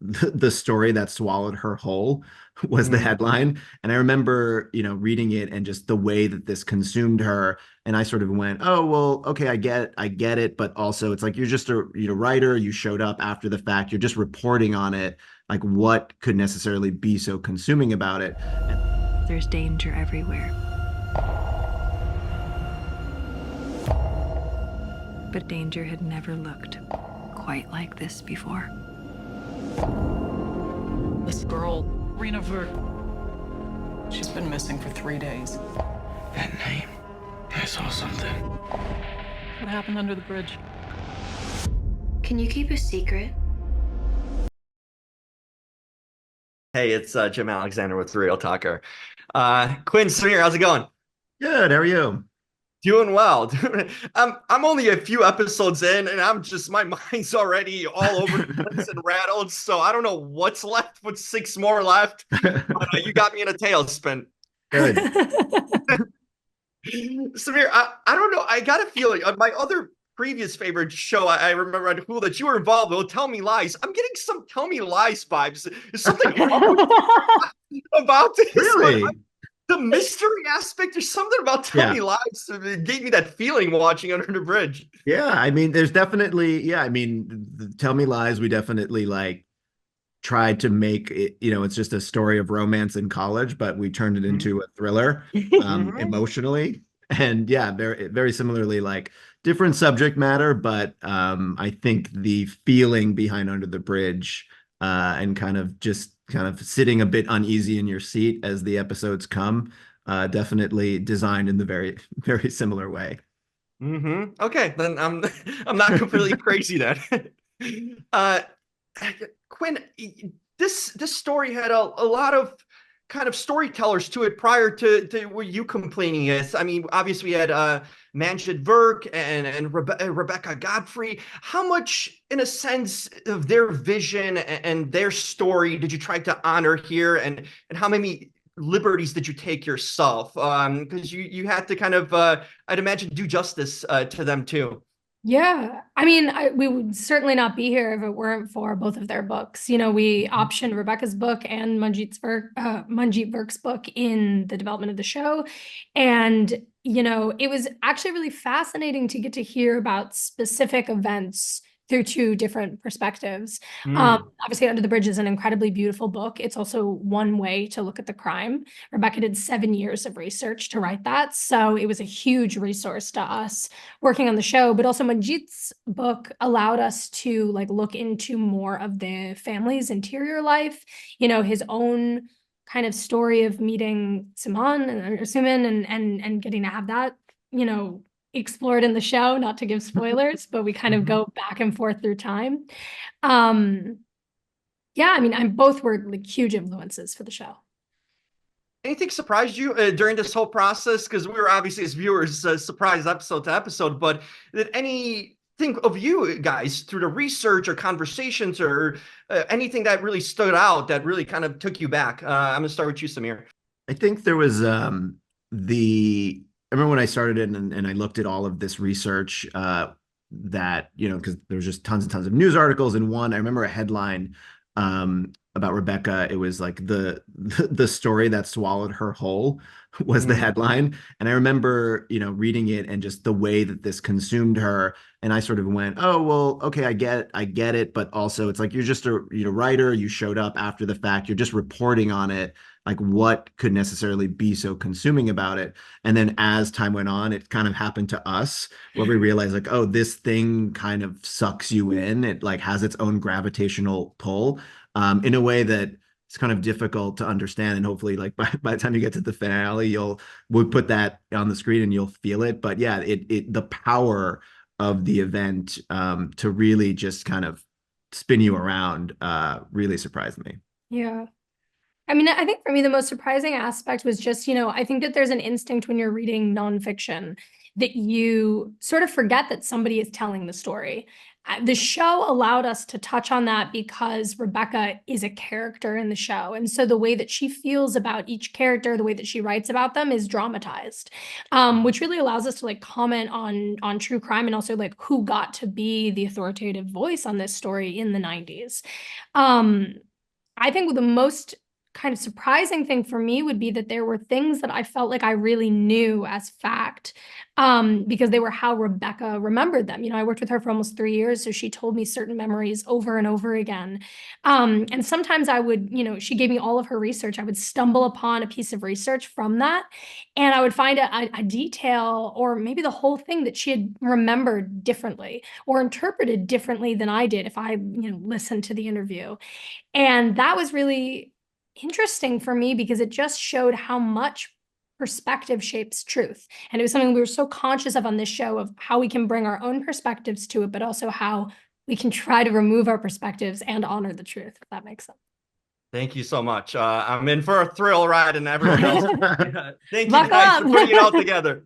the story that swallowed her whole was the Mm. headline. And I remember, reading it and just the way that this consumed her. And I sort of went, oh, well, okay, I get it. But also it's like, you're just a, writer, you showed up after the fact, you're just reporting on it. Like what could necessarily be so consuming about it? There's danger everywhere. But danger had never looked quite like this before. This girl, Rena Vert, she's been missing for 3 days. That name, I saw something. What happened under the bridge? Can you keep a secret? Hey, it's Jim Alexander with The Real Talker. Quinn, Samir, how's it going? Good. How are you? Doing well. I'm only a few episodes in, and my mind's already all over the place and rattled. So I don't know what's left. With 6 more left, but, you got me in a tailspin. Good. Samir, I don't know. I got a feeling my other previous favorite show I remember on Hulu that you were involved with, Tell Me Lies. I'm getting some Tell Me Lies vibes. Is something wrong about this? Really? The mystery aspect, there's something about Tell Me Lies that gave me that feeling watching Under the Bridge. Yeah, I mean, there's definitely, Tell Me Lies, we definitely like tried to make it, it's just a story of romance in college, but we turned it into a thriller emotionally. And yeah, very, very similarly, like different subject matter, but I think the feeling behind Under the Bridge and kind of sitting a bit uneasy in your seat as the episodes come, definitely designed in the very, very similar way. Okay, then I'm not completely crazy then. Uh, Quinn, this story had a lot of kind of storytellers to it prior to what you complaining is. I mean, obviously we had Manjit Virk and Rebecca Godfrey. How much, in a sense, of their vision and their story did you try to honor here, and how many liberties did you take yourself? Because you had to kind of, I'd imagine, do justice to them too. Yeah, I mean, we would certainly not be here if it weren't for both of their books. We optioned Rebecca's book and Manjit Virk's book in the development of the show. And, it was actually really fascinating to get to hear about specific events through 2 different perspectives. Obviously, Under the Bridge is an incredibly beautiful book. It's also one way to look at the crime. Rebecca did 7 years of research to write that. So it was a huge resource to us working on the show. But also Manjit's book allowed us to look into more of the family's interior life, his own kind of story of meeting Simon and getting to have that, explored in the show, not to give spoilers, but we kind of go back and forth through time. Yeah, I mean, both were huge influences for the show. Anything surprised you during this whole process? Because we were obviously, as viewers, surprised episode to episode, but did anything of you guys through the research or conversations or anything that really stood out that really kind of took you back? I'm gonna start with you, Samir. I think there was I remember when I started it and I looked at all of this research that, because there was just tons and tons of news articles. And one, I remember a headline about Rebecca. It was like the story that swallowed her whole was the headline. And I remember, reading it and just the way that this consumed her. And I sort of went, oh, well, okay, I get it. But also it's like, you're just a writer, you showed up after the fact, you're just reporting on it. Like what could necessarily be so consuming about it? And then as time went on, it kind of happened to us where we realized like, oh, this thing kind of sucks you in. It like has its own gravitational pull in a way that it's kind of difficult to understand. And hopefully like by the time you get to the finale, we'll put that on the screen and you'll feel it. But yeah, the power of the event to really just kind of spin you around really surprised me. Yeah. I mean, I think for me, the most surprising aspect was just, I think that there's an instinct when you're reading nonfiction that you sort of forget that somebody is telling the story. The show allowed us to touch on that because Rebecca is a character in the show. And so the way that she feels about each character, the way that she writes about them is dramatized, which really allows us to like comment on true crime and also like who got to be the authoritative voice on this story in the 90s. I think the most kind of surprising thing for me would be that there were things that I felt like I really knew as fact, because they were how Rebecca remembered them. You know, I worked with her for almost 3 years, so she told me certain memories over and over again. And sometimes I would, you know, she gave me all of her research. I would stumble upon a piece of research from that, and I would find a detail or maybe the whole thing that she had remembered differently or interpreted differently than I did if I, you know, listened to the interview. And that was really interesting for me because it just showed how much perspective shapes truth. And it was something we were so conscious of on this show, of how we can bring our own perspectives to it, but also how we can try to remove our perspectives and honor the truth, if that makes sense. Thank you so much. I'm in for a thrill ride, and everyone else. Thank you Buckle guys up. for putting it all together.